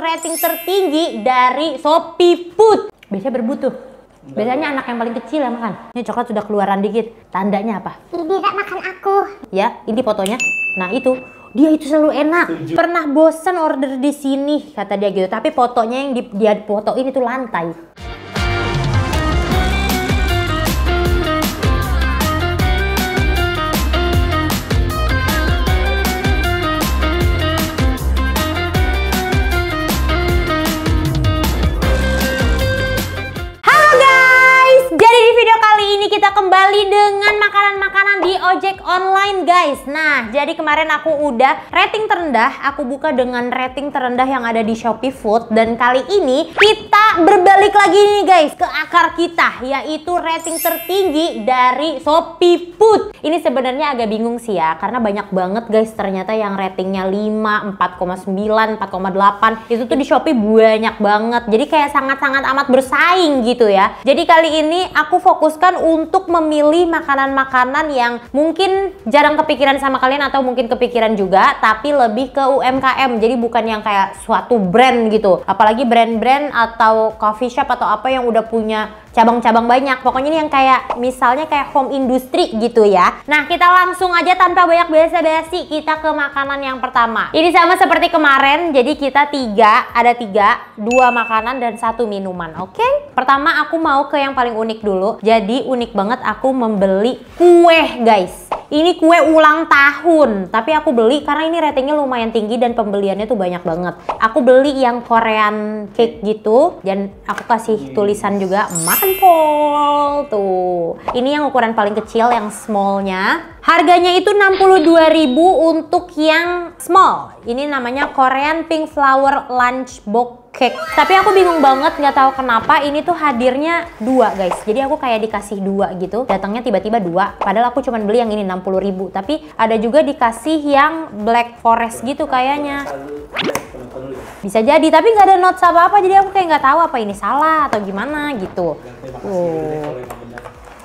rating tertinggi dari Shopee Food. Biasanya berbutuh. Biasanya anak yang paling kecil yang makan. Ini coklat sudah keluaran dikit. Tandanya apa? Bisa makan aku. Ya, ini fotonya. Nah itu, dia itu selalu enak. Pernah bosen order di sini kata dia gitu. Tapi fotonya yang dia fotoin itu lantai. Kita kembali dengan makanan-makanan di ojek online guys. Nah, jadi kemarin aku udah rating terendah, aku buka dengan rating terendah yang ada di Shopee Food. Dan kali ini kita berbalik lagi nih guys ke akar kita, yaitu rating tertinggi dari Shopee Food. Ini sebenarnya agak bingung sih ya, karena banyak banget guys ternyata yang ratingnya 5, 4,9, 4,8. Itu tuh di Shopee banyak banget. Jadi kayak sangat-sangat amat bersaing gitu ya. Jadi kali ini aku fokuskan untuk memilih makanan-makanan yang mungkin jarang kepikiran sama kalian atau mungkin kepikiran juga, tapi lebih ke UMKM. Jadi bukan yang kayak suatu brand gitu. Apalagi brand-brand atau coffee shop atau apa yang udah punya cabang-cabang banyak. Pokoknya ini yang kayak misalnya kayak home industry gitu ya. Nah, kita langsung aja tanpa banyak basa-basi kita ke makanan yang pertama. Ini sama seperti kemarin. Jadi kita ada tiga, 2 makanan dan 1 minuman. Oke? Pertama aku mau ke yang paling unik dulu. Jadi unik banget aku membeli kue guys. Ini kue ulang tahun, tapi aku beli karena ini ratingnya lumayan tinggi dan pembeliannya tuh banyak banget. Aku beli yang Korean cake gitu, dan aku kasih tulisan juga makan pol tuh. Ini yang ukuran paling kecil, yang smallnya. Harganya itu 62.000 untuk yang small. Ini namanya Korean Pink Flower Lunch Box Cake. Tapi aku bingung banget, nggak tahu kenapa ini tuh hadirnya 2 guys. Jadi aku kayak dikasih 2 gitu. Datangnya tiba-tiba 2. Padahal aku cuma beli yang ini 60.000. Tapi ada juga dikasih yang Black Forest gitu kayaknya. Bisa jadi, tapi nggak ada notes apa-apa. Jadi aku kayak nggak tahu apa ini salah atau gimana gitu.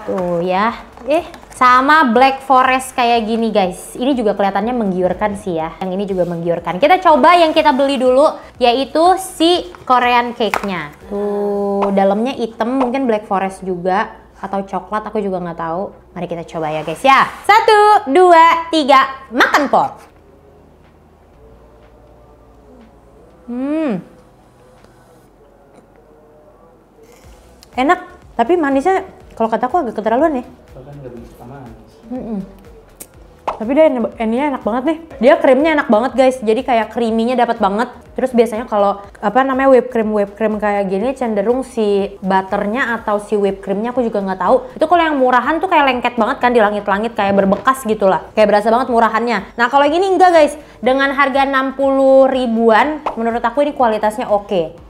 Tuh ya. Sama Black Forest kayak gini guys. Ini juga kelihatannya menggiurkan sih ya. Yang ini juga menggiurkan. Kita coba yang kita beli dulu, yaitu si Korean cake-nya. Tuh, dalamnya hitam, mungkin Black Forest juga atau coklat, aku juga nggak tahu. Mari kita coba ya guys ya. 1, 2, 3, makan pol. Enak, tapi manisnya kalau kataku agak keterlaluan ya. Tapi dia ininya enak banget nih. Dia krimnya enak banget guys. Jadi kayak creamy-nya dapat banget. Terus biasanya kalau apa namanya whipped cream kayak gini cenderung si butternya atau si whipped creamnya aku juga nggak tahu. Itu kalau yang murahan tuh kayak lengket banget kan di langit-langit, kayak berbekas gitulah. Kayak berasa banget murahannya. Nah kalau gini enggak guys. Dengan harga 60 ribuan, menurut aku ini kualitasnya oke.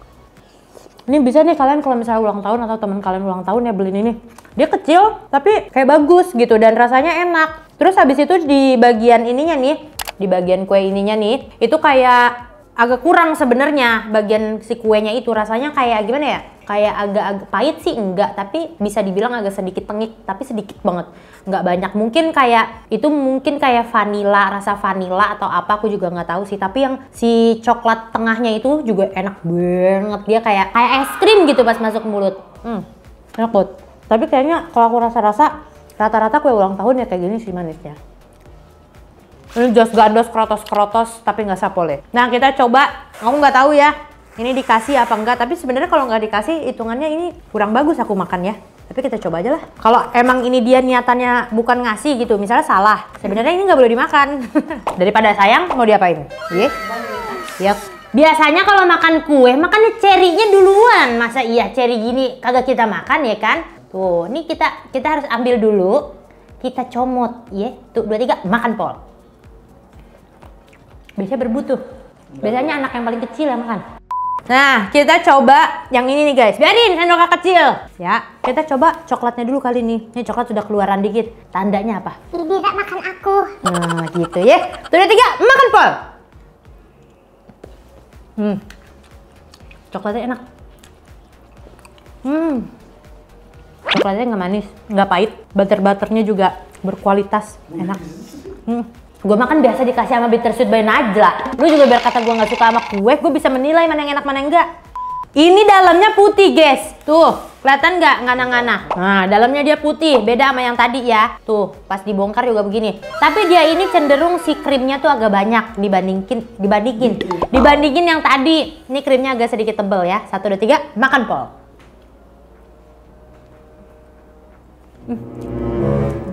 Ini bisa nih kalian kalau misalnya ulang tahun atau teman kalian ulang tahun ya beliin ini. Dia kecil tapi kayak bagus gitu dan rasanya enak. Terus habis itu di bagian ininya nih, di bagian kue ininya nih, itu kayak agak kurang sebenarnya bagian si kuenya itu. Rasanya kayak gimana ya? Kayak agak pahit sih enggak, tapi bisa dibilang agak sedikit pengik, tapi sedikit banget. Nggak banyak. Mungkin kayak vanilla, rasa vanilla atau apa aku juga nggak tahu sih. Tapi yang si coklat tengahnya itu juga enak banget. Dia kayak es krim gitu pas masuk mulut. Enak banget. Tapi kayaknya kalau aku rasa-rasa rata-rata kue ulang tahun ya kayak gini sih manisnya. Ini jos gandos krotos-krotos tapi nggak sapole. Nah kita coba, aku nggak tahu ya ini dikasih apa enggak, tapi sebenarnya kalau nggak dikasih hitungannya ini kurang bagus aku makan ya. Tapi kita coba aja lah. Kalau emang ini dia niatannya bukan ngasih gitu, misalnya salah, sebenarnya ini nggak boleh dimakan. Daripada sayang mau diapain? Iya. Biasanya kalau makan kue, makannya cerinya duluan. Masa iya ceri gini kagak kita makan ya kan? Tuh, ini kita harus ambil dulu. Kita comot, ya. Tuh 2, 3, makan pol. Biasanya berbutuh. Biasanya anak yang paling kecil yang makan. Nah, kita coba yang ini nih guys. Biarin sendok kecil. Ya, kita coba coklatnya dulu kali ini. Ini coklat sudah keluaran dikit. Tandanya apa? Bisa makan aku. Nah, gitu ya. Tuh 2, 3, makan pol. Coklatnya enak. Coklatnya nggak manis, nggak pahit. Butter-butternya juga berkualitas, enak. Gue makan biasa dikasih sama Bittersweet by Najla. Lu juga biar kata gue nggak suka sama kue, gue bisa menilai mana yang enak mana yang enggak. Ini dalamnya putih guys. Tuh, kelihatan nggak ngana-ngana? Nah, dalamnya dia putih, beda sama yang tadi ya. Tuh, pas dibongkar juga begini. Tapi dia ini cenderung si krimnya tuh agak banyak dibandingin yang tadi. Ini krimnya agak sedikit tebel ya. 1, 2, 3, makan Pol.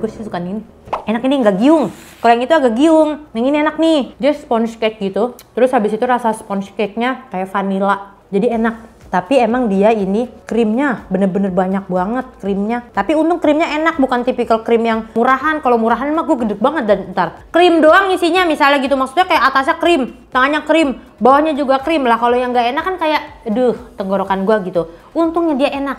Gue sih suka ini. Enak ini nggak giung. Kalau yang itu agak giung. Yang ini enak nih. Dia sponge cake gitu. Terus habis itu rasa sponge cake-nya kayak vanilla. Jadi enak. Tapi emang dia ini krimnya bener-bener banyak banget krimnya. Tapi untung krimnya enak, bukan tipikal krim yang murahan. Kalau murahan mah gue gede banget dan ntar krim doang isinya misalnya gitu. Maksudnya kayak atasnya krim, tangannya krim, bawahnya juga krim lah. Kalau yang nggak enak kan kayak, aduh, tenggorokan gue gitu. Untungnya dia enak.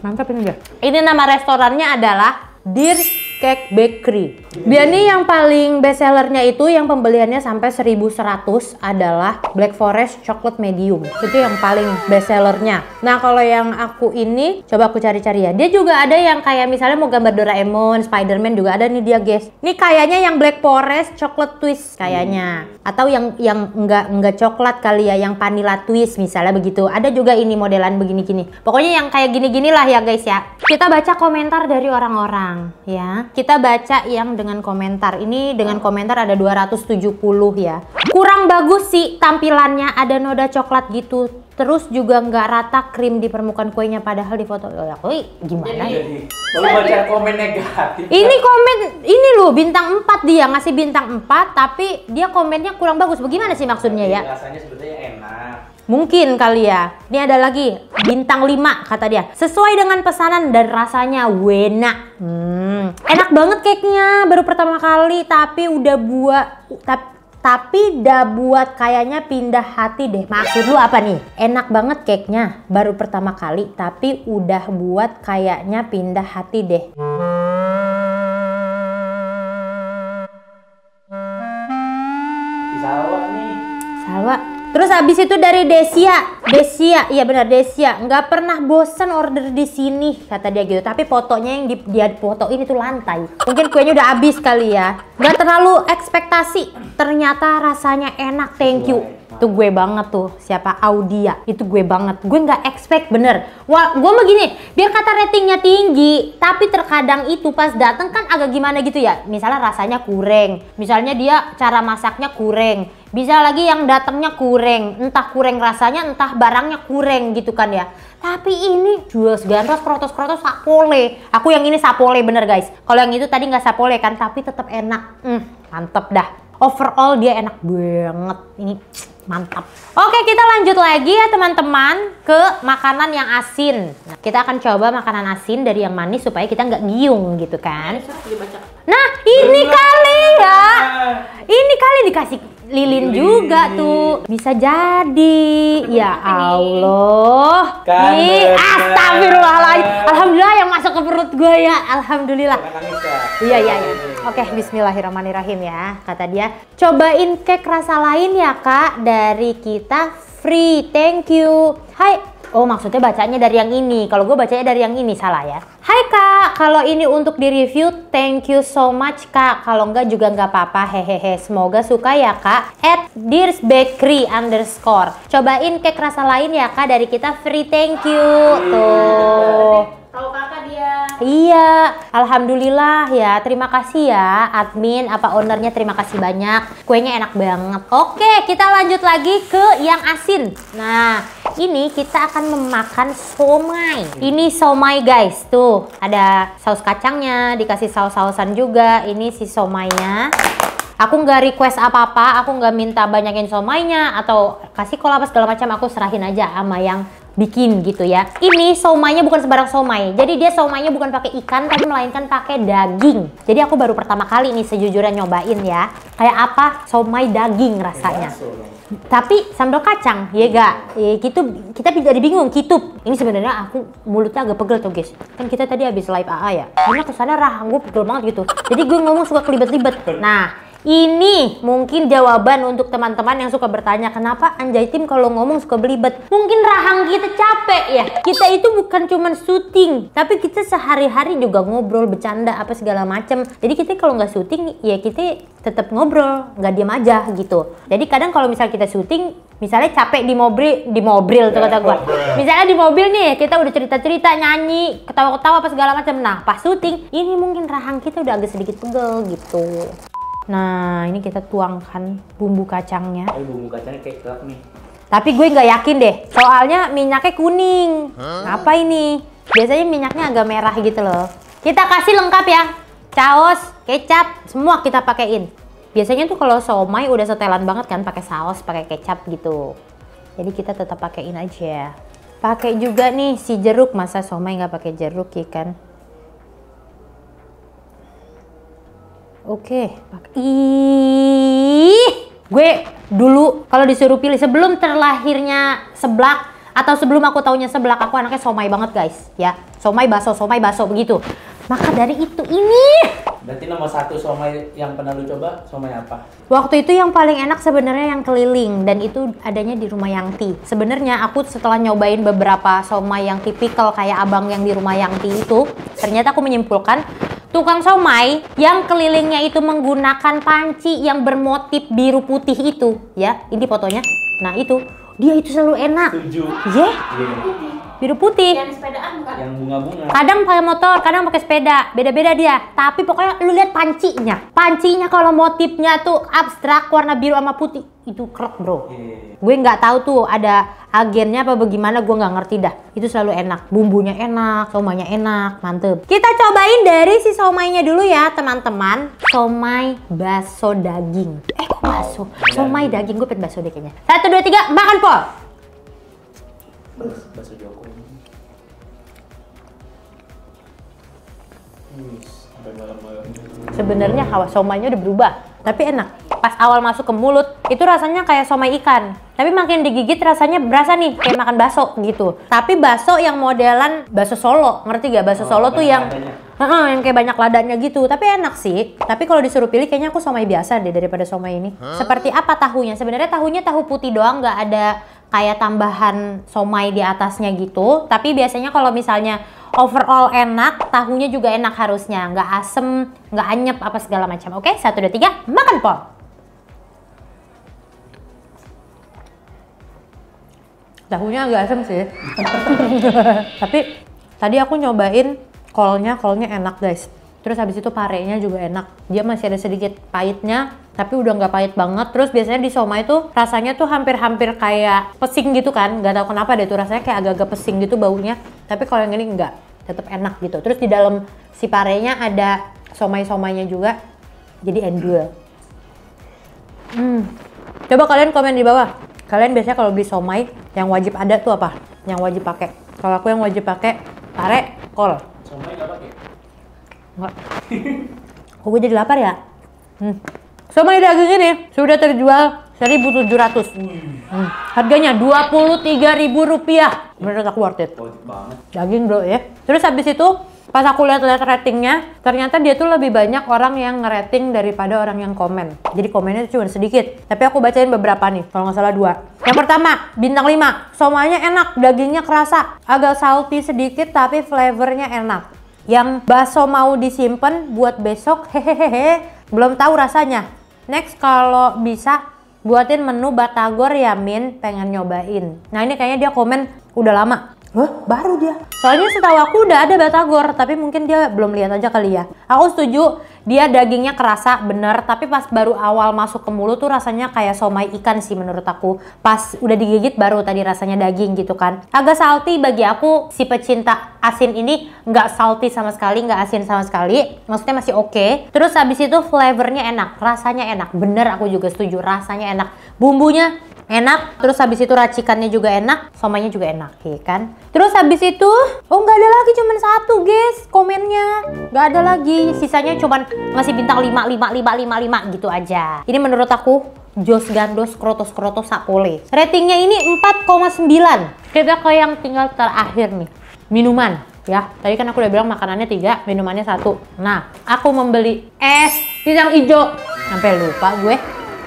Mantap ini dia. Ini nama restorannya adalah Dear's Cake Bakery. Dia nih yang paling best sellernya itu yang pembeliannya sampai 1.100 adalah Black Forest Chocolate Medium. Itu yang paling best sellernya. Nah kalau yang aku ini coba aku cari-cari ya. Dia juga ada yang kayak misalnya mau gambar Doraemon, Spiderman juga ada nih dia guys. Ini kayaknya yang Black Forest Chocolate Twist kayaknya. Atau yang enggak coklat kali ya, yang vanilla twist misalnya begitu. Ada juga ini modelan begini-gini. Pokoknya yang kayak gini-gini lah ya guys ya. Kita baca komentar dari orang-orang ya. Kita baca yang dengan komentar. Ini dengan komentar ada 270 ya. Kurang bagus sih tampilannya, ada noda coklat gitu. Terus juga nggak rata krim di permukaan kuenya, padahal di foto gimana ya? Kalau baca komen negatif. Ini komen ini loh bintang 4 dia ngasih bintang 4 tapi dia komennya kurang bagus. Bagaimana sih maksudnya ya? Rasanya sebetulnya enak. Mungkin kali ya. Ini ada lagi bintang 5 kata dia. Sesuai dengan pesanan dan rasanya enak. Enak banget cake-nya. Baru pertama kali tapi udah buat kayaknya pindah hati deh. Maksud lu apa nih? Enak banget cake-nya. Baru pertama kali tapi udah buat kayaknya pindah hati deh. Salwa nih. Salwa. Terus habis itu dari Desia, iya benar Desia, nggak pernah bosen order di sini kata dia gitu. Tapi fotonya yang dia fotoin itu lantai. Mungkin kuenya udah habis kali ya. Nggak terlalu ekspektasi. Ternyata rasanya enak, thank you. Itu gue banget tuh, siapa Audia, itu gue banget. Gue nggak expect bener. Wah, gue begini, biar kata ratingnya tinggi, tapi terkadang itu pas dateng kan agak gimana gitu ya. Misalnya rasanya kurang, misalnya dia cara masaknya kurang. Bisa lagi yang datangnya kurang, entah kurang rasanya, entah barangnya kurang gitu kan ya. Tapi ini jual gandros, krotos-krotos, sapole. Aku yang ini sapole bener guys. Kalau yang itu tadi nggak sapole kan, tapi tetap enak. Mantep dah. Overall dia enak banget. Ini mantap. Oke, kita lanjut lagi ya teman-teman ke makanan yang asin. Nah, kita akan coba makanan asin dari yang manis supaya kita nggak giung gitu kan. Nah, ini kali ya. Ini kali dikasih lilin juga tuh. Bisa jadi. Ya Allah. Nih, astagfirullahaladzim. Alhamdulillah yang masuk ke perut gue ya. Alhamdulillah. Iya. Oke, bismillahirrahmanirrahim ya. Kata dia, cobain cake rasa lain ya kak. Dari kita free, thank you. Hai. Oh maksudnya bacanya dari yang ini. Kalau gue bacanya dari yang ini salah ya. Hai kak, kalau ini untuk di review, thank you so much kak. Kalau enggak juga nggak apa-apa, hehehe. Semoga suka ya kak. @Dear's Bakery _ Cobain cake rasa lain ya kak, dari kita free, thank you. Tuh. Tahu kakak dia. Iya, alhamdulillah ya. Terima kasih ya admin, apa ownernya, terima kasih banyak. Kuenya enak banget. Oke, kita lanjut lagi ke yang asin. Nah, ini kita akan memakan somai. Ini somai guys, tuh ada saus kacangnya, dikasih saus-sausan juga. Ini si somainya. Aku nggak request apa-apa, aku nggak minta banyakin somainya atau kasih kolak segala macam. Aku serahin aja sama yang bikin gitu ya. Ini somainya bukan sembarang somai. Jadi dia somainya bukan pakai ikan tapi melainkan pakai daging. Jadi aku baru pertama kali nih sejujurnya nyobain ya. Kayak apa? Somai daging rasanya. Tapi sambal kacang, ya gak? Gitu, kita jadi bingung, kitup. Ini sebenarnya aku mulutnya agak pegel tuh guys. Kan kita tadi habis live AA ya. Karena kesannya rahang gue pegel banget gitu. Jadi gue ngomong suka kelibet-libet. Nah, Ini mungkin jawaban untuk teman-teman yang suka bertanya kenapa Anjay Tim kalau ngomong suka belibet. Mungkin rahang kita capek ya. Kita itu bukan cuman syuting, tapi kita sehari-hari juga ngobrol, bercanda apa segala macem. Jadi kita kalau nggak syuting ya kita tetap ngobrol, nggak diam aja gitu. Jadi kadang kalau misalnya kita syuting, misalnya capek di mobil tuh kata gua. Misalnya di mobil nih kita udah cerita-cerita, nyanyi, ketawa-ketawa apa segala macam. Nah pas syuting ini mungkin rahang kita udah agak sedikit pegel gitu. Nah ini kita tuangkan bumbu kacangnya. Bumbu kacangnya kayak gelap nih. Tapi gue nggak yakin deh, soalnya minyaknya kuning. Apa ini? Biasanya minyaknya agak merah gitu loh. Kita kasih lengkap ya, saus, kecap, semua kita pakein. Biasanya tuh kalau somai udah setelan banget kan, pakai saus, pakai kecap gitu. Jadi kita tetap pakein aja. Pakai juga nih si jeruk, masa somai nggak pakai jeruk ya kan? Oke, gue dulu kalau disuruh pilih sebelum terlahirnya seblak atau sebelum aku taunya seblak, aku anaknya somai banget guys, ya. Somai baso begitu. Maka dari itu ini. Berarti nomor 1 somai yang pernah lu coba somai apa? Waktu itu yang paling enak sebenarnya yang keliling dan itu adanya di Rumah Yangti. Sebenarnya aku setelah nyobain beberapa somai yang tipikal kayak abang yang di Rumah Yangti itu, ternyata aku menyimpulkan tukang somai yang kelilingnya itu menggunakan panci yang bermotif biru putih itu, ya, ini fotonya. Nah itu, dia itu selalu enak. Setuju. Yeah. Biru putih. Yang sepedaan bukan? Yang bunga-bunga. Kadang pakai motor, kadang pakai sepeda, beda-beda dia. Tapi pokoknya lu lihat pancinya. Pancinya kalau motifnya tuh abstrak warna biru sama putih, itu krek bro. Gue nggak tahu tuh ada agennya apa bagaimana, gue nggak ngerti dah. Itu selalu enak, bumbunya enak, somainya enak, mantep. Kita cobain dari si somainya dulu ya teman-teman. Somai baso daging. Kok baso? Somai daging, gue pengen baso deh kayaknya. 1, 2, 3, makan Pol. Bakso Jokowi. Sampai malam-malam. Sebenarnya hawa somainya udah berubah, tapi enak. Pas awal masuk ke mulut, itu rasanya kayak somai ikan. Tapi makin digigit rasanya berasa nih kayak makan bakso gitu. Tapi bakso yang modelan bakso Solo, ngerti gak? Bakso Solo tuh yang yang kayak banyak ladanya gitu. Tapi enak sih. Tapi kalau disuruh pilih kayaknya aku somai biasa deh daripada somai ini. Seperti apa tahunya? Sebenarnya tahunya tahu putih doang, nggak ada kayak tambahan somai di atasnya gitu. Tapi biasanya kalau misalnya overall enak, tahunya juga enak harusnya. Nggak asem, nggak anyep apa segala macam. Oke, 1, 2, 3, makan Pol. Tahunya agak asem sih. Tapi tadi aku nyobain kolnya enak guys. Terus habis itu parenya juga enak. Dia masih ada sedikit pahitnya, tapi udah nggak pahit banget. Terus biasanya di somai tuh rasanya tuh hampir-hampir kayak pesing gitu kan. Nggak tahu kenapa deh tuh rasanya kayak agak-agak pesing gitu baunya. Tapi kalau yang ini enggak, tetap enak gitu. Terus di dalam si parenya ada somai-somainya juga. Jadi endul. Coba kalian komen di bawah. Kalian biasanya kalau beli somai yang wajib ada tuh apa? Yang wajib pakai. Kalau aku yang wajib pakai pare, kol. Somai nggak pakai? Enggak. Kok gue jadi lapar ya? Somai daging ini sudah terjual 1.700. Harganya Rp23.000. Menurut aku worth it. Wajib banget. Daging bro ya. Terus habis itu pas aku lihat-lihat ratingnya, ternyata dia tuh lebih banyak orang yang ngerating daripada orang yang komen. Jadi komennya cuma sedikit. Tapi aku bacain beberapa nih, kalau nggak salah 2. Yang pertama, bintang 5. Somainya enak, dagingnya kerasa. Agak salty sedikit tapi flavornya enak. Yang bakso mau disimpan buat besok, hehehe, belum tahu rasanya. Next kalau bisa buatin menu batagor ya Min, pengen nyobain. Nah ini kayaknya dia komen udah lama. Wah, baru dia. Soalnya setahu aku udah ada batagor, tapi mungkin dia belum lihat aja kali ya. Aku setuju, dia dagingnya kerasa bener, tapi pas baru awal masuk ke mulut tuh rasanya kayak somai ikan sih menurut aku. Pas udah digigit baru tadi rasanya daging gitu kan. Agak salty bagi aku, si pecinta asin ini nggak salty sama sekali, nggak asin sama sekali. Maksudnya masih oke. Terus habis itu flavornya enak, rasanya enak. Bener aku juga setuju, rasanya enak. Bumbunya enak, terus habis itu racikannya juga enak, somainya juga enak, ya kan? Terus habis itu, oh nggak ada lagi, cuman 1 guys komennya, nggak ada lagi, sisanya cuman ngasih bintang 5 gitu aja. Ini menurut aku jos gandos krotos sapole. Ratingnya ini 4,9. Kita ke yang tinggal terakhir nih, minuman. Ya, tadi kan aku udah bilang makanannya 3, minumannya 1. Nah, aku membeli es pisang hijau. Sampai lupa gue,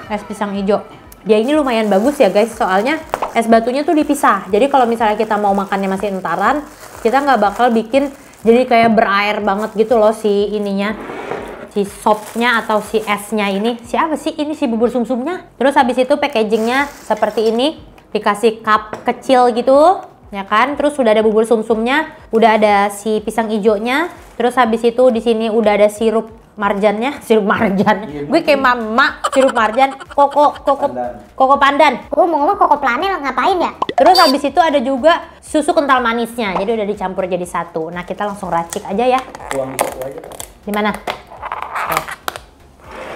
es pisang hijau. Dia ini lumayan bagus ya guys, soalnya es batunya tuh dipisah. Jadi kalau misalnya kita mau makannya masih entaran, kita nggak bakal bikin jadi kayak berair banget gitu loh si ininya. Si sopnya atau si esnya ini. Si apa sih? Ini si bubur sumsumnya. Terus habis itu packagingnya seperti ini. Dikasih cup kecil gitu. Ya kan, terus udah ada bubur sumsumnya, udah ada si pisang hijaunya, terus habis itu di sini udah ada sirup marjannya, sirup marjan. Gue kayak mama, sirup marjan, koko pandan. Gue mau ngomong koko planel ngapain ya? Terus habis itu ada juga susu kental manisnya, jadi udah dicampur jadi satu. Nah kita langsung racik aja ya. Tuang di situ aja. Di mana?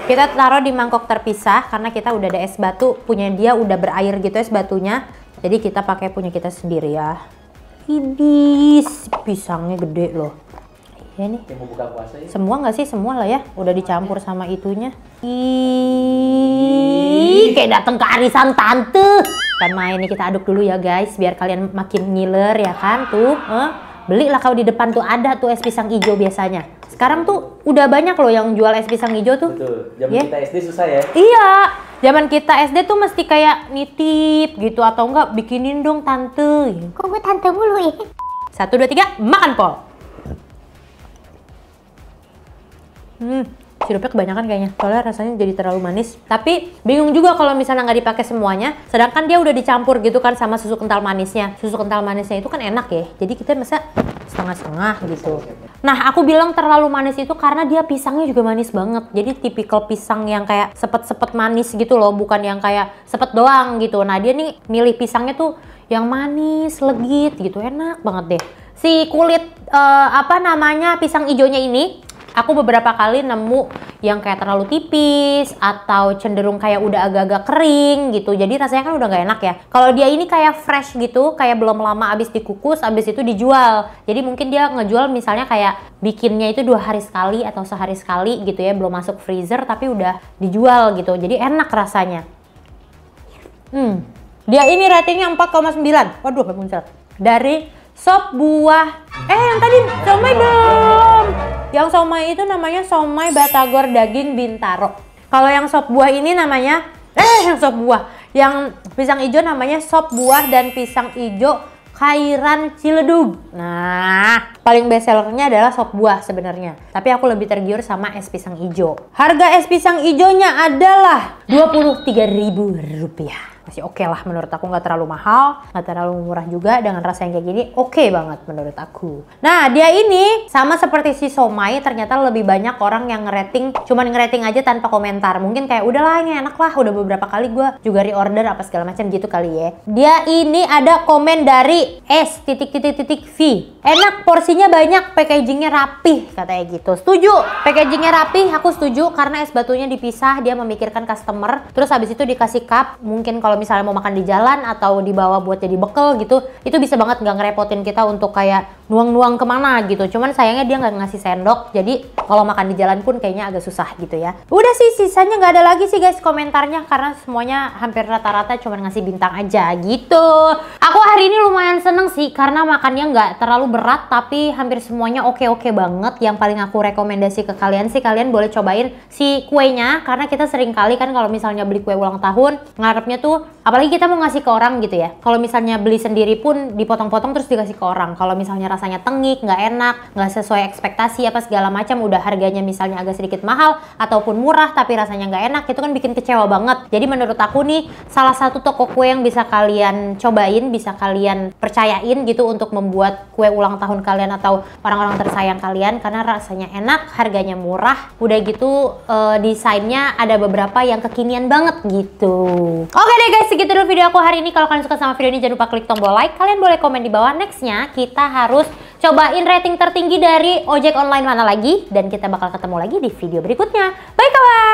Kita taruh di mangkok terpisah karena kita udah ada es batu, punya dia udah berair gitu es batunya. Jadi kita pakai punya kita sendiri ya. Idis, pisangnya gede loh. Iya nih. Yang mau buka puasa ya? Semua nggak sih? Semua lah ya. Udah dicampur sama itunya. Ih, kayak datang ke arisan tante. Kan main nih, kita aduk dulu ya guys, biar kalian makin ngiler ya kan tuh. Belilah kau di depan tuh ada tuh es pisang hijau biasanya. Sekarang tuh udah banyak loh yang jual es pisang hijau tuh. Betul. Zaman kita SD susah ya? Iya. Zaman kita SD tuh mesti kayak nitip gitu atau enggak bikinin dong tante. Kok gue tante mulu ya? 1, 2, 3, makan Pol. Sirupnya kebanyakan kayaknya, soalnya rasanya jadi terlalu manis. Tapi bingung juga kalau misalnya nggak dipakai semuanya, sedangkan dia udah dicampur gitu kan sama susu kental manisnya. Susu kental manisnya itu kan enak ya, jadi kita masa setengah-setengah gitu. Nah, aku bilang terlalu manis itu karena dia pisangnya juga manis banget. Jadi tipikal pisang yang kayak sepet-sepet manis gitu loh, bukan yang kayak sepet doang gitu. Nah, dia nih milih pisangnya tuh yang manis, legit gitu, enak banget deh. Si kulit pisang hijaunya ini aku beberapa kali nemu yang kayak terlalu tipis atau cenderung kayak udah agak-agak kering gitu. Jadi rasanya kan udah gak enak ya. Kalau dia ini kayak fresh gitu, kayak belum lama abis dikukus, abis itu dijual. Jadi mungkin dia ngejual misalnya kayak bikinnya itu 2 hari sekali atau sehari sekali gitu ya, belum masuk freezer tapi udah dijual gitu. Jadi enak rasanya. Dia ini ratingnya 4,9. Waduh, muncrat. Dari sop buah. Yang tadi somai dong. Yang somai itu namanya somai batagor daging Bintaro. Kalau yang sop buah ini namanya yang sop buah. Yang pisang hijau namanya sop buah dan pisang hijau Khairan Ciledug. Nah, paling best sellernya adalah sop buah sebenarnya. Tapi aku lebih tergiur sama es pisang hijau. Harga es pisang hijaunya adalah Rp23.000. Masih oke lah menurut aku, nggak terlalu mahal, nggak terlalu murah juga, dengan rasa yang kayak gini oke banget menurut aku. Nah, dia ini sama seperti si somai, ternyata lebih banyak orang yang ngerating, cuman ngerating aja tanpa komentar. Mungkin kayak udahlah ini enak lah, udah beberapa kali gue juga reorder apa segala macam gitu kali ya. Dia ini ada komen dari S_V. Enak, porsinya banyak, packagingnya rapih katanya gitu. Setuju, packagingnya rapih, aku setuju karena es batunya dipisah, dia memikirkan customer. Terus habis itu dikasih cup, mungkin kalau misalnya mau makan di jalan atau dibawa buat jadi bekal gitu, itu bisa banget nggak ngerepotin kita untuk kayak nuang-nuang kemana gitu. Cuman sayangnya dia nggak ngasih sendok, jadi kalau makan di jalan pun kayaknya agak susah gitu ya. Udah sih, sisanya nggak ada lagi sih guys komentarnya, karena semuanya hampir rata-rata cuman ngasih bintang aja gitu. Aku hari ini lumayan seneng sih karena makannya nggak terlalu berat, tapi hampir semuanya oke-oke banget. Yang paling aku rekomendasi ke kalian sih, kalian boleh cobain si kuenya, karena kita sering kali kan kalau misalnya beli kue ulang tahun ngarepnya tuh, apalagi kita mau ngasih ke orang gitu ya, kalau misalnya beli sendiri pun dipotong-potong terus dikasih ke orang. Kalau misalnya rasanya tengik, nggak enak, nggak sesuai ekspektasi apa segala macam, udah harganya misalnya agak sedikit mahal ataupun murah tapi rasanya nggak enak, itu kan bikin kecewa banget. Jadi menurut aku nih, salah satu toko kue yang bisa kalian cobain, bisa kalian percayain gitu untuk membuat kue ulang tahun kalian atau orang-orang tersayang kalian, karena rasanya enak, harganya murah, udah gitu desainnya ada beberapa yang kekinian banget gitu. Oke deh guys, segitu dulu video aku hari ini. Kalau kalian suka sama video ini, jangan lupa klik tombol like. Kalian boleh komen di bawah. Nextnya kita harus cobain rating tertinggi dari ojek online mana lagi, dan kita bakal ketemu lagi di video berikutnya. Bye kawan.